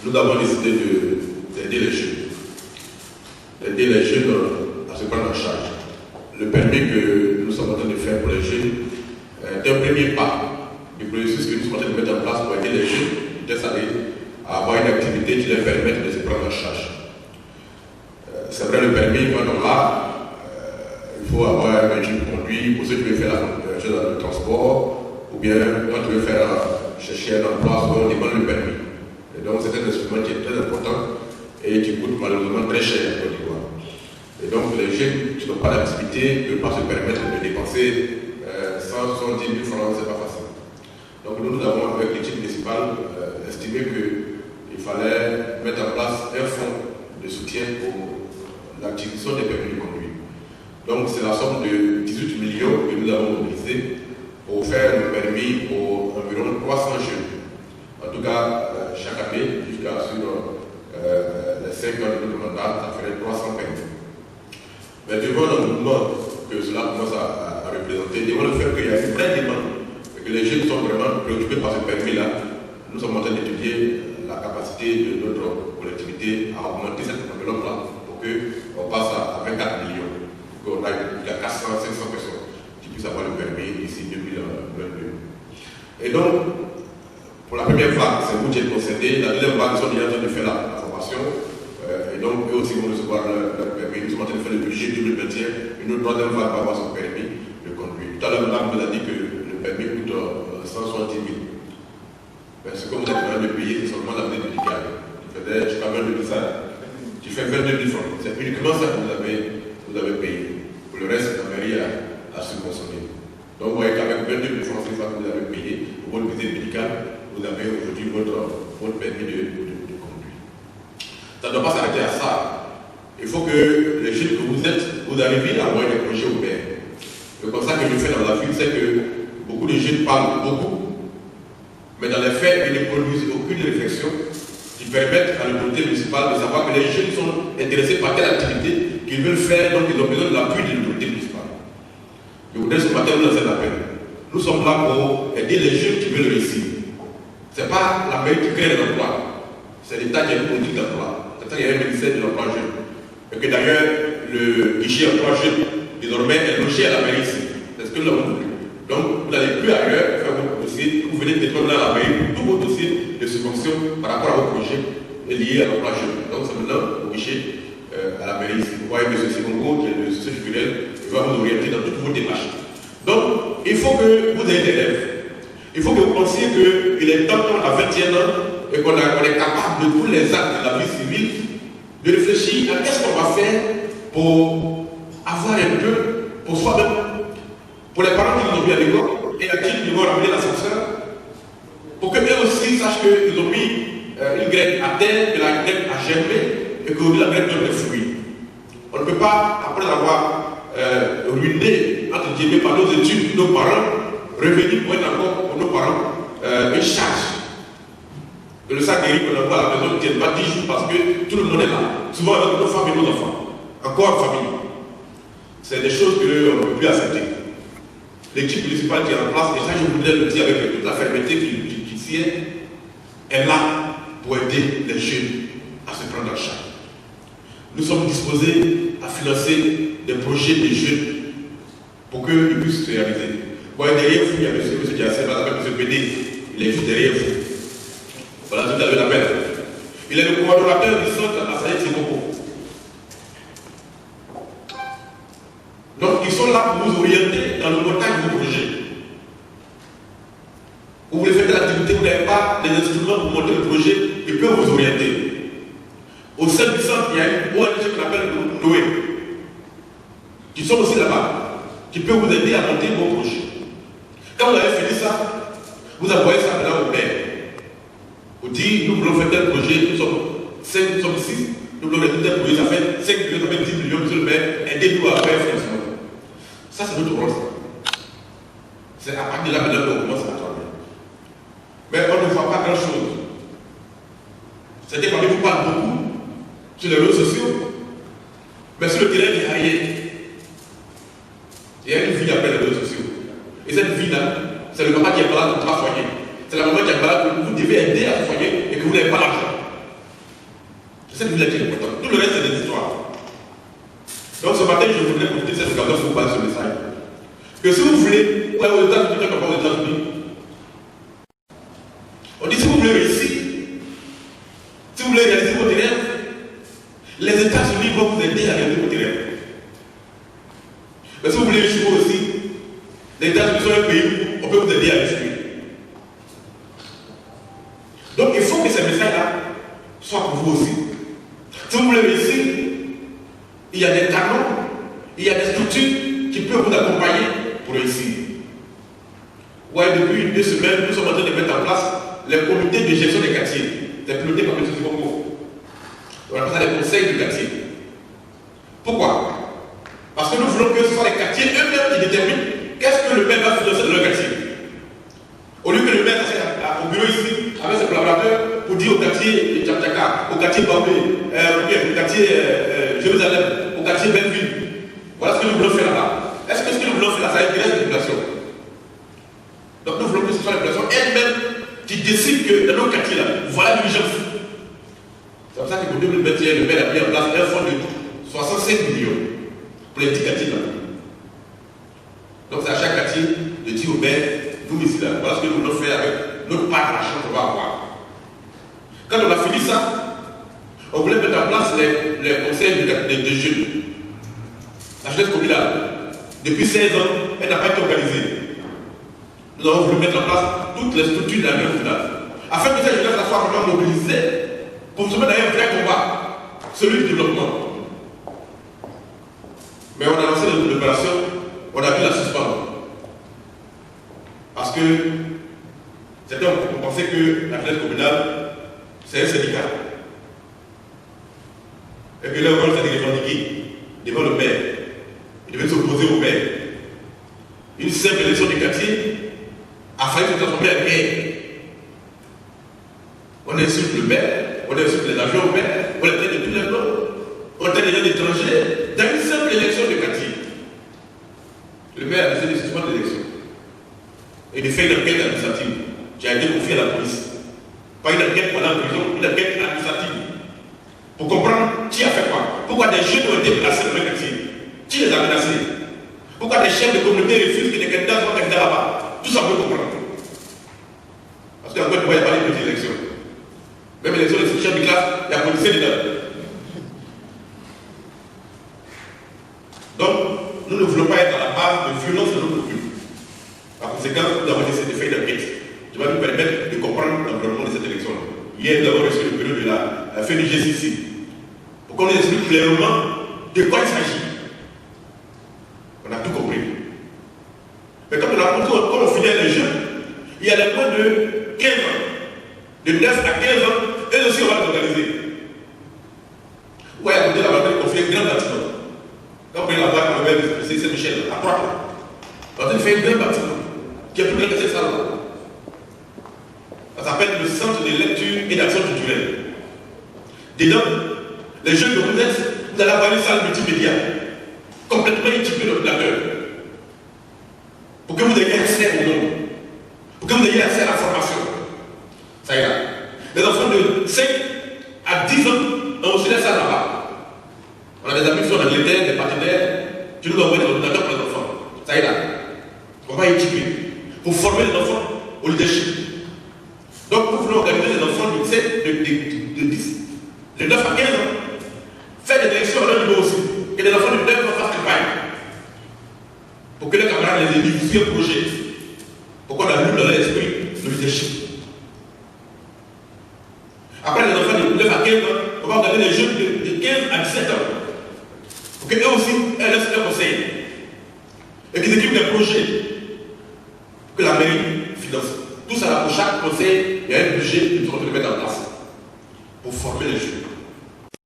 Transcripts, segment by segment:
nous avons décidé d'aider les jeunes. D'aider les jeunes à se prendre en charge. Le permis que nous sommes en train de faire pour les jeunes est un premier pas du processus que nous sommes en train de mettre en place pour aider les jeunes des salariés à avoir une activité qui leur permette de se prendre en charge. C'est vrai, le permis, pendant là, il faut avoir un permis de conduire pour ceux qui veulent faire la chose dans le transport, ou bien quand tu veux chercher un emploi, souvent on demande le permis. Et donc c'est un instrument qui est très important et qui coûte malheureusement très cher en Côte d'Ivoire. Et donc les jeunes qui n'ont pas l'activité ne peuvent pas se permettre de dépenser 170 000 francs, c'est pas facile. Donc nous avons, avec l'équipe municipale, estimé qu'il fallait mettre en place un fonds de soutien pour l'acquisition des permis de conduire. Donc c'est la somme de 18 millions que nous avons mobilisé pour faire le permis pour environ 300 jeunes. En tout cas, chaque année, jusqu'à sur les 5 ans de notre mandat, ça ferait 300 permis. Mais devant le mouvement que cela commence à représenter, devant le fait qu'il y a une vraie demande et que les jeunes sont vraiment préoccupés par ce permis-là, nous sommes en train d'étudier la capacité de notre collectivité à augmenter cette enveloppe-là pour qu'on passe à 24 millions, qu'on aille jusqu'à 400, 500 personnes qui puissent avoir le permis d'ici 2022. Et donc, pour la première vague, c'est vous qui êtes concernés. La deuxième vague, ils sont déjà en train de faire la formation. Et donc, eux aussi vont recevoir leur permis. Nous sommes en train de faire le budget 2021. Une troisième vague va avoir son permis de conduire. Tout à l'heure, madame nous a dit que le permis coûte 170 000. Mais ce que vous êtes en train de payer, c'est seulement la dette médicale. Je sais pas mal de ça. Qui fait 22 000 francs. C'est uniquement ça que vous avez payé. Pour le reste, la mairie a subventionné. Donc, vous voyez qu'avec 22 000 francs, c'est ça que vous avez payé pour votre visite médicale. Vous avez aujourd'hui votre permis de conduire. Ça ne doit pas s'arrêter à ça. Il faut que les jeunes que vous êtes, vous arrivez à avoir des projets ouverts. Le constat que je fais dans la ville, c'est que beaucoup de jeunes parlent beaucoup, mais dans les faits, ils ne produisent aucune réflexion qui permette à l'autorité municipale de savoir que les jeunes sont intéressés par telle activité qu'ils veulent faire, donc ils ont besoin de l'appui de l'autorité municipale. Je voudrais ce matin vous lancer l'appel. Nous sommes là pour aider les jeunes qui veulent réussir. Ce n'est pas la mairie qui crée l'emploi, c'est l'État qui a une politique d'emploi. C'est ça qu'il y a un ministère de l'emploi jeune. Et que d'ailleurs, le guichet emploi jeune, désormais, est logé à la mairie ici. C'est ce que nous avons voulu. Donc, vous n'allez plus ailleurs faire votre dossier, vous venez détruire là à la mairie tous vos dossiers de subvention par rapport à vos projets liés à l'emploi jeune. Donc, c'est maintenant au guichet à la mairie ici. Vous voyez que ce Congo, qui est le société culturel, il va vous orienter dans toutes vos démarches. Donc, il faut que vous ayez des rêves. Il faut que vous pensiez qu'il est temps qu'on a 21 ans et qu'on est capable de tous les actes de la vie civile de réfléchir à qu'est-ce qu'on va faire pour avoir un peu pour soi-même, pour les parents qui nous ont mis à l'école et à qui nous vont ramener l'ascenseur, pour que eux aussi sachent qu'ils ont mis une graine à terre, que la graine a germé et que la graine donne des fruits. On ne peut pas, après avoir ruiné, entre guillemets, par nos études, nos parents, revenir pour être encore pour nos parents une charge. Que le sac guéri qu'on envoie à la maison ne tienne pas 10 jours parce que tout le monde est là. Souvent avec nos femmes et nos enfants. Encore en famille. C'est des choses qu'on ne peut plus accepter. L'équipe municipale qui est en place, et ça je voudrais le dire avec toute la fermeté qui s'y est là pour aider les jeunes à se prendre en charge. Nous sommes disposés à financer des projets des jeunes pour qu'ils puissent se réaliser. Derrière vous, il y a M. Diassé, M. PD, il est juste derrière vous. Voilà, vous avez l'appel. Il est le coordonnateur du centre à Saïd Simoko. Donc, ils sont là pour vous orienter dans le montage de vos projets. Vous voulez faire de l'activité, vous n'avez pas les instruments pour monter le projet, ils peuvent vous orienter. Au sein du centre, il y a une ONG qu'on appelle Noé, qui sont aussi là-bas, qui peuvent vous aider à monter vos projets. Quand vous avez fini ça, vous envoyez ça maintenant au maire. Vous dites, nous voulons faire tel projet, nous sommes 5, nous sommes 6, nous voulons faire tel projet, ça fait 5 millions, ça fait 10 millions, monsieur le maire, aidez-nous à faire financement. Ça, c'est notre rôle. C'est à partir de là maintenant qu'on commence à travailler. Mais on ne voit pas grand-chose. C'est des parmi vous parlent beaucoup sur les réseaux sociaux, mais sur le terrain, il n'y a rien. Il y a une vie après les réseaux sociaux. Et cette vie-là, c'est le papa qui est malade pour 3 foyers. C'est la maman qui est malade que vous devez aider à ce foyer et que vous n'avez pas l'argent. Cette ville est importante. Tout le reste, c'est des histoires. Donc ce matin, je voudrais profiter de cette occasion pour parler de ce message. Que si vous voulez, ouais, aux États-Unis, quand on parle aux États-Unis, on dit si vous voulez réussir, si vous voulez réaliser vos rêves, les États-Unis vont vous aider à réaliser vos rêves. Mais si vous voulez échouer aussi, les États-Unis sont un pays où on peut vous aider à échouer. Donc il faut que ces messages-là soient pour vous aussi. Si vous voulez réussir, il y a des canons, il y a des structures qui peuvent vous accompagner pour réussir. Ouais, depuis 2 semaines, nous sommes en train de mettre en place les comités de gestion des quartiers. C'est piloté par M. Congo. On appelle ça les conseils du quartier. Pourquoi? Parce que nous voulons que ce soit les quartiers eux-mêmes qui déterminent qu'est-ce que le maire va financer dans leur quartier. Au lieu que le maire s'assied au bureau ici, avec ses collaborateurs, pour dire au quartier Tchaka, au quartier Bambé, au quartier Jérusalem, au quartier Belleville. Voilà ce que nous voulons faire là-bas. Est-ce que ce que nous voulons faire là, ça intéresse les populations? Donc nous voulons que ce soit les populations elles-mêmes qui décident que dans nos quartiers là, voilà l'urgence. C'est pour ça qu'en 2021, le maire a mis en place un fonds de 65 millions pour les 10 quartiers là. Donc c'est à chaque quartier de dire au maire, nous ici là, voilà ce que nous voulons faire avec notre part d'argent qu'on va avoir. Quand on a fini ça, on voulait mettre en place les conseils de jeunes. La jeunesse communale, depuis 16 ans, elle n'a pas été organisée. Nous avons voulu mettre en place toutes les structures de la jeunesse communale, afin que cette jeunesse soit vraiment mobilisée pour se mettre dans un vrai combat, celui du développement. Mais on a lancé l'opération, on a dû la suspendre. Parce que certains ont pensé que la jeunesse communale, c'est un syndicat. Et que leur rôle, c'est de revendiquer devant le maire. Ils devaient s'opposer au maire. Une simple élection du quartier a failli se transformer en guerre. On insulte le maire, on insulte les agents au maire, on les traite de tous les noms, on traite les gens étrangers dans une simple élection de quartier. Le maire a décidé de suspendre l'élection et de faire une enquête administrative qui a été confiée à la police. Pas une enquête pendant la prison, une enquête administrative. Pour comprendre qui a fait quoi. Pourquoi des jeunes ont été placés dans le quartier. Qui les a menacés. Pourquoi des chefs de communauté refusent que des candidats soient candidats là-bas. Tout ça peut comprendre. Parce qu'en fait, il n'y a pas de petites élections. Même l'élection des chefs de classe, il y a policiers dedans. Donc, nous ne voulons pas être à la base de violence de notre commune. Par conséquent, nous avons décidé de faire une enquête qui va nous permettre de comprendre l'environnement de cette élection-là. Hier, nous avons reçu le bureau de la FNGCC pour qu'on nous explique clairement de quoi il s'agit. On a tout compris. Mais comme on finit les jeunes, il y a des moins de 15 ans, de 9 à 15 ans, eux aussi on va les organiser. Ouais, à côté de la voiture, on fait un grand bâtiment. Quand on prend la voiture, on va c'est Saint-Michel, à droite. On fait un grand bâtiment qui est plus grand que cette salle. Ça s'appelle le centre de lecture et d'action culturelle. Dedans, les jeunes de vous allez avoir une salle multimédia, complètement équipée d'ordinateurs, pour que vous ayez accès au monde, pour que vous ayez accès à la formation. Ça ira. Les enfants de 5 à 10 ans ont aussi la salle là-bas. On a des amis qui sont en Angleterre, des partenaires, qui nous envoient des ordinateurs pour les enfants. Ça ira. On va équiper pour former les enfants au leadership. Donc, nous voulons organiser les enfants de 10, de 9 à 15 ans, faire des élections à leur niveau aussi, et les enfants de 9 ans fassent campagne, pour que les camarades les aient sur un projet, pour qu'on allume dans leur esprit le leadership. Après, les enfants de 9 à 15 ans, on va organiser les jeunes de 15 à 17 ans, pour qu'eux aussi aient leur conseil, et qu'ils équipent des projets que la mairie finance. Tout ça, pour chaque conseil, il y a un budget qu'ils sont en train de mettre en place pour former les jeunes.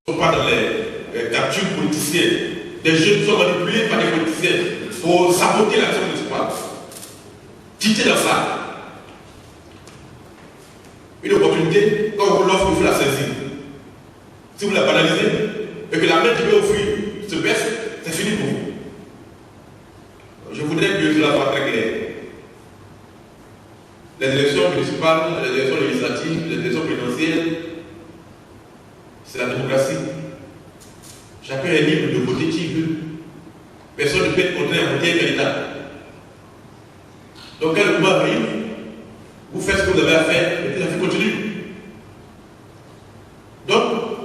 Ils ne sont pas dans les captures politiciennes. Des jeunes sont manipulés par des politiciens pour saboter l'action de l'espoir. Quittez dans ça. Une opportunité, quand on vous l'offre, il faut la saisir. Si vous la banalisez et que la main qui peut offrir se baisse, c'est fini pour vous. Je voudrais que cela soit très clair. Les élections municipales, les élections législatives, les élections présidentielles, c'est la démocratie. Chacun est libre de voter qui il veut. Personne ne peut être contraint à voter un candidat. Donc quand le mouvement arrive, vous faites ce que vous avez à faire et puis la vie continue. Donc,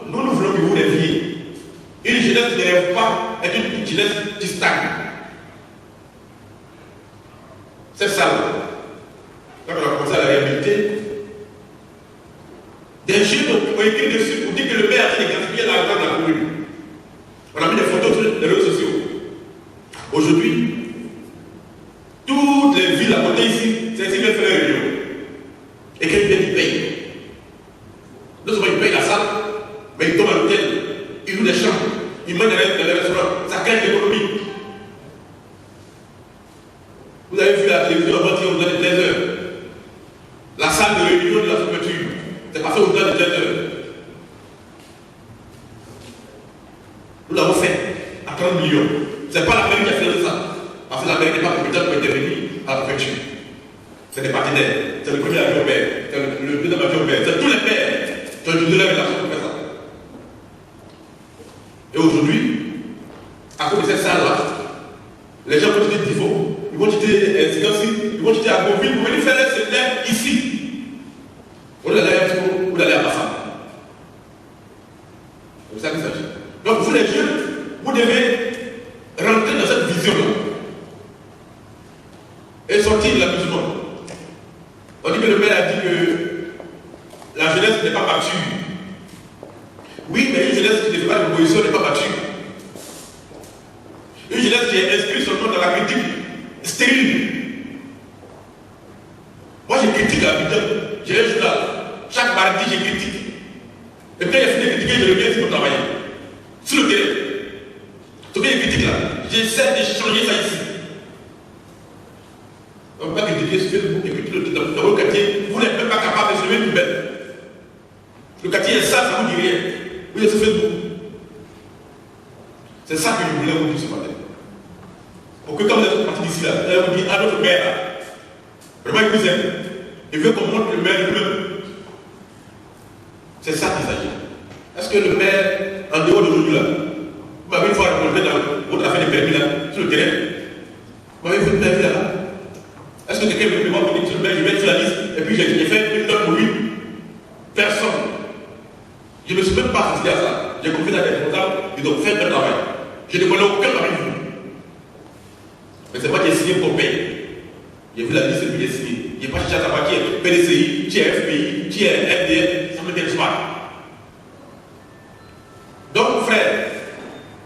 nous voulons que vous leviez. Une jeunesse qui ne rêve pas est une jeunesse qui stagne. C'est ça. Quand on a commencé à la réhabiliter, des jeunes ont écrit dessus pour dire que le maire a été gaspillé l'argent de la commune. On a mis des photos sur les réseaux sociaux. Aujourd'hui, toutes les villes à côté ici, c'est ici qu'ils font les réunions. Et quelqu'un qui paye. Non seulement ils payent la salle, mais ils tombent à l'hôtel, ils louent des chambres, ils mangent dans les restaurants. Ça crée l'économie. Vous avez vu la télévision avant hier au-delà de 13 heures. La salle de réunion de la sous-préfecture, c'est passé au-delà de 13 heures. Nous l'avons fait à 30 millions. Ce n'est pas la mairie qui a financé ça. Parce que la mairie n'est pas compétente pour intervenir à la préfecture. C'est des partenaires. C'est le premier adjoint au maire. C'est le deuxième adjoint au maire. C'est tous les maires qui ont utilisé la relation pour faire ça. Et aujourd'hui, à cause de cette salle-là, les gens vont quitter Divon, ils vont quitter Sigansi, ils vont quitter Agboville pour venir faire les séminaires ici. Vous allez à Expo, vous allez à Bassa. C'est ça qu'il s'agit. Donc vous les jeunes, vous devez rentrer dans cette vision-là et sortir de l'amusement. On dit que le maire a dit que la jeunesse n'est pas mature. Oui, mais une jeunesse qui ne fait pas de proposition n'est pas mature. Une jeunesse qui est inscrite seulement dans la critique stérile. Moi, je critique à Abidjan. J'ai un journal. Chaque mardi, je critique. Et quand il a fini de critiquer, je reviens pour travailler. Sur le terrain. Ce que je critique là, j'essaie de changer ça ici. On ne peut pas critiquer sur Facebook et puis dans votre quartier, vous n'êtes même pas capable de se lever une poubelle. Le quartier est sale, ça ne vous dit rien. Vous êtes sur Facebook. C'est ça que je voulais vous dire ce matin. Pour que quand vous êtes parti d'ici là, vous dites à notre maire là, vraiment il vous aime. Il veut qu'on montre le maire lui-même. C'est ça qu'il s'agit. Est-ce que le maire, en dehors d'aujourd'hui là, vous m'avez une fois rencontré dans votre affaire de permis là, sur le terrain, vous m'avez fait une permis là. Est-ce que quelqu'un veut me voir pour dire que le maire, je vais mettre sur la liste et puis j'ai fait une note pour lui? Personne. Je ne me suis même pas assisté à ça. J'ai confié dans les responsables, ils ont fait un travail. Je ne connais aucun parmi vous. Mais c'est moi qui ai signé pour payer. J'ai vu la liste et puis j'ai signé. Je n'ai pas cherché à savoir qui est PDCI, qui est FPI, qui est FDF, ça ne m'intéresse pas. Donc, frère,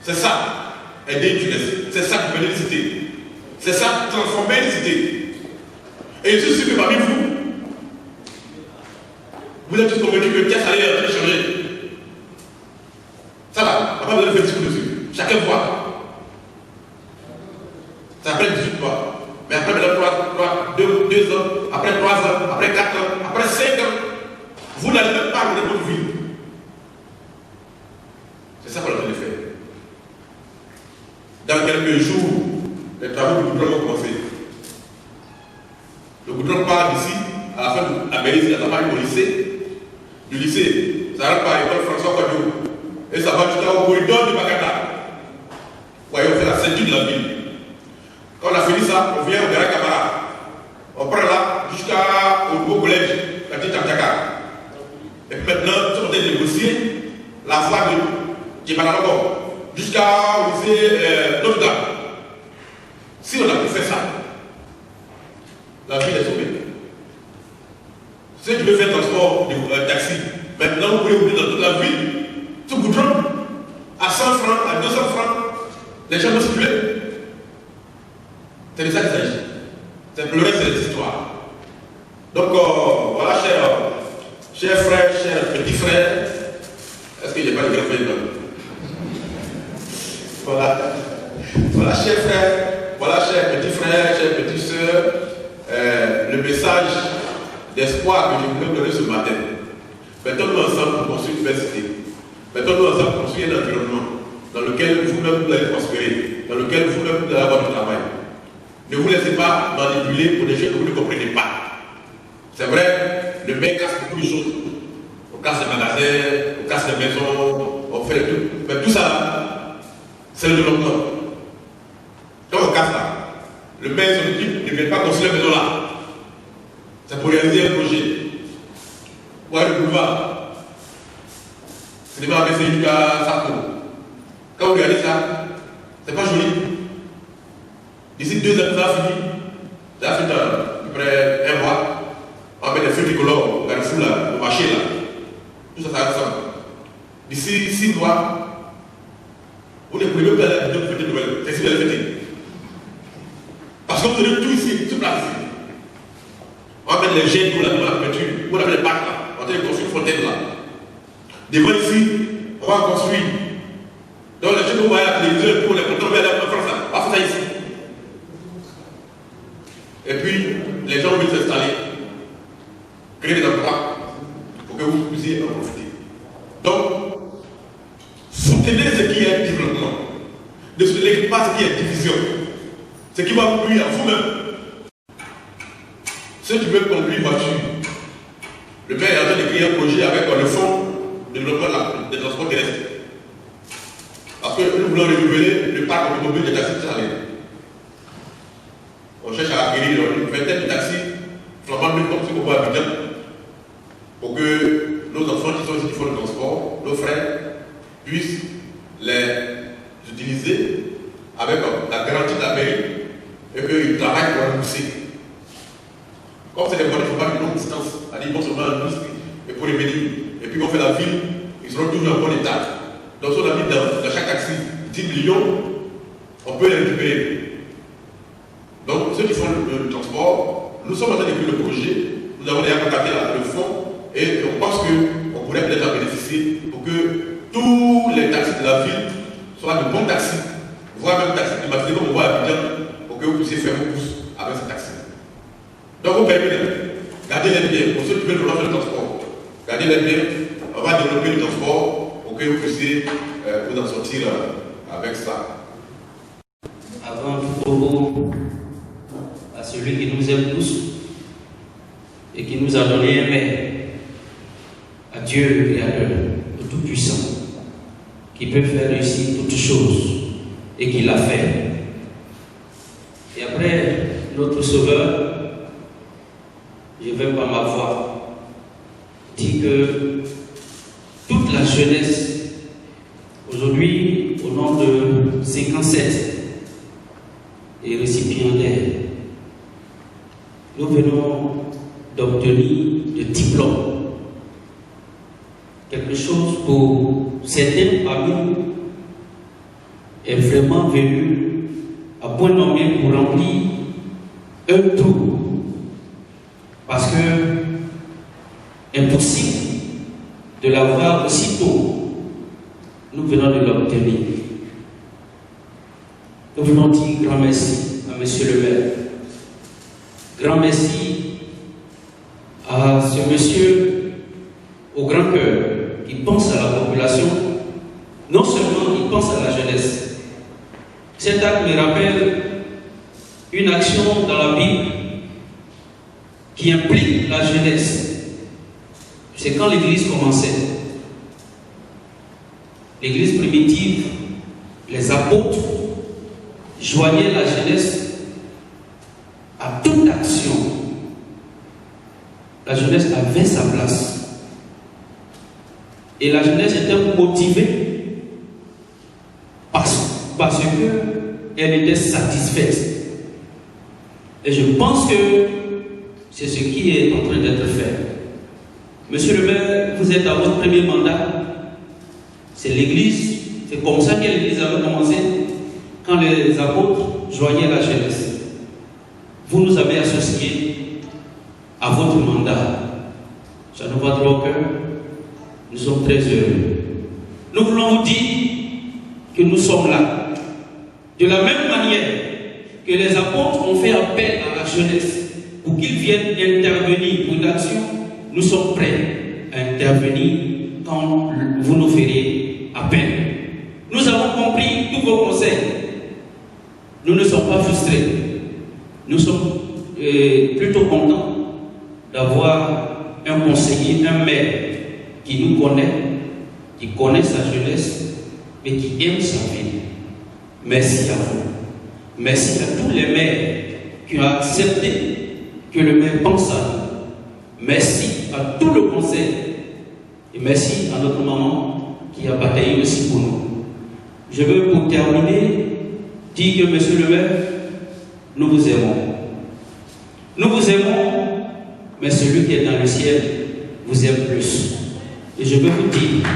c'est ça, aider une jeunesse. C'est ça que vous venez de citer. C'est ça, transformer une cité. Et je suis sûr que parmi vous, vous êtes tous convaincus que Thiès allait changer. Ça va, on n'a pas besoin de faire discours dessus. Chacun voit. Ça après 18 mois. Mais après 2 ans, après 3 ans, après 4 ans, après 5 ans, vous n'allez même pas mener votre vie. C'est ça qu'on a besoin de faire. Dans quelques jours, les travaux du goudron vont commencer. Le goudron part d'ici, à la fin de la mairie, ça va aller au lycée. Du lycée, ça rentre par l'école François Kwadjo. Et ça va jusqu'au corridor de Bakata. Voyez, on fait la ceinture de la ville. Quand on a fini ça, on vient au Béra Camara. On prend là jusqu'au nouveau collège, la petite Tantaka. Et puis maintenant, on va négocier la voie de Djebalabako jusqu'au lycée Notre-Dame. Si on a pu faire ça, la ville est sauvée. Ceux qui veulent faire transport de taxi, maintenant vous pouvez ouvrir dans toute la ville, ce goudron, à 100 francs, à 200 francs, les gens vont circuler. C'est de ça qu'il s'agit. C'est le reste de l'histoire. Donc voilà, chers frères, chers petits frères, est-ce qu'il n'y a pas de grand frère dedans? Voilà, chers frères, voilà, chers petits frères, chers petites sœurs, le message d'espoir que je voulais donner ce matin. Mettons-nous ensemble pour construire une belle cité. Mettons-nous ensemble pour construire un environnement dans lequel vous-même vous allez prospérer, dans lequel vous-même vous allez avoir du travail. Ne vous laissez pas manipuler pour des choses que vous ne comprenez pas. C'est vrai, le maire casse beaucoup de choses. On casse les magasins, on casse les maisons, on fait les trucs. Mais tout ça, c'est le développement. Quand on casse là, le maire et son équipe ne viennent pas construire la maison là. C'est pour réaliser un projet. Ouais, le boulevard. C'est des avec jusqu'à Sarko. Quand vous regardez ça, c'est pas joli. D'ici 2 ans, ça va finir. Ça va finir à peu près un mois. On va mettre des feux tricolores, le Carrefour là, le marché là. Tout ça, ça va ensemble. D'ici 6 mois, vous ne pouvez même pas aller à la fête nouvelle. C'est ici que vous allez fêter. Parce qu'on tenait tout ici, tout place ici. On va mettre les jets pour la peinture. On va mettre les parcs là. On va construire une fontaine là. Devant ici, on va construire. Donc les gens qui vont aller à la télévision pour les contrôles, on va faire ça. On va faire ça ici. Et puis, les gens vont s'installer. Créer des emplois pour que vous puissiez en profiter. Donc, soutenez ce qui est développement. Ne soutenez pas ce qui est division. Ce qui va vous nuire à vous-même. Ceux qui veulent conduire une voiture, le maire est en train de créer un projet avec le fonds de développement des transports terrestres. Parce que nous voulons renouveler le parc automobile des taxis salés. On cherche à acquérir une vingtaine de taxis flambant de comme ce qu'on voit à Abidjan, pour que nos enfants qui sont ici qui font le transport, nos frères, puissent les utiliser avec la garantie de la mairie et qu'ils travaillent pour rembourser. Comme c'est des voies, il ne faut pas de longue distance, c'est-à-dire non seulement en industrie, et pour les venir. Et puis quand on fait la ville, ils seront toujours en bon état. Donc si on a mis dans chaque taxi 10 millions, on peut les récupérer. Donc ceux qui font le transport, nous sommes en train d'écrire le projet, nous avons déjà contacté le fonds et on pense qu'on pourrait peut-être en bénéficier pour que tous les taxis de la ville soient de bons taxis, voire même taxis climatisés comme on voit à Abidjan, pour que vous puissiez faire vos courses avec ces taxis. Donc vous permettez, gardez-les bien, pour ceux qui veulent faire le transport, gardez-les bien, on va développer le transport pour que vous puissiez vous en sortir avec ça. Avant tout propos, à celui qui nous aime tous et qui nous a donné un maire, à Dieu le Créateur, le Tout-Puissant, qui peut faire ici toutes choses et qui l'a fait. Et après, notre Sauveur, je vais par ma voix dire que toute la jeunesse, aujourd'hui, au nom de 57 et récipiendaires, nous venons d'obtenir le diplôme. Quelque chose pour certains parmi nous est vraiment venu à point nommé pour remplir un trou. Parce que impossible de l'avoir aussitôt, nous venons de l'obtenir. Nous voulons dire grand merci à Monsieur le maire. Grand merci à ce monsieur au grand cœur qui pense à la population, non seulement il pense à la jeunesse. Cet acte me rappelle une action dans la Bible qui implique la jeunesse. C'est quand l'Église commençait. L'Église primitive, les apôtres joignaient la jeunesse à toute action. La jeunesse avait sa place. Et la jeunesse était motivée parce qu'elle était satisfaite. Et je pense que c'est ce qui est en train d'être fait. Monsieur le maire, vous êtes à votre premier mandat. C'est l'Église, c'est comme ça que l'Église avait commencé quand les apôtres joignaient la jeunesse. Vous nous avez associés à votre mandat. Ça nous va droit au cœur. Nous sommes très heureux. Nous voulons vous dire que nous sommes là. De la même manière que les apôtres ont fait appel à la jeunesse pour qu'ils viennent intervenir pour une action, nous sommes prêts à intervenir quand vous nous ferez appel. Nous avons compris tous vos conseils. Nous ne sommes pas frustrés. Nous sommes plutôt contents d'avoir un conseiller, un maire qui nous connaît, qui connaît sa jeunesse et qui aime sa ville. Merci à vous. Merci à tous les maires qui ont accepté que le maire pense à nous. Merci à tout le conseil. Et merci à notre maman qui a bataillé aussi pour nous. Je veux pour terminer dire que monsieur le maire, nous vous aimons. Nous vous aimons, mais celui qui est dans le ciel vous aime plus. Et je veux vous dire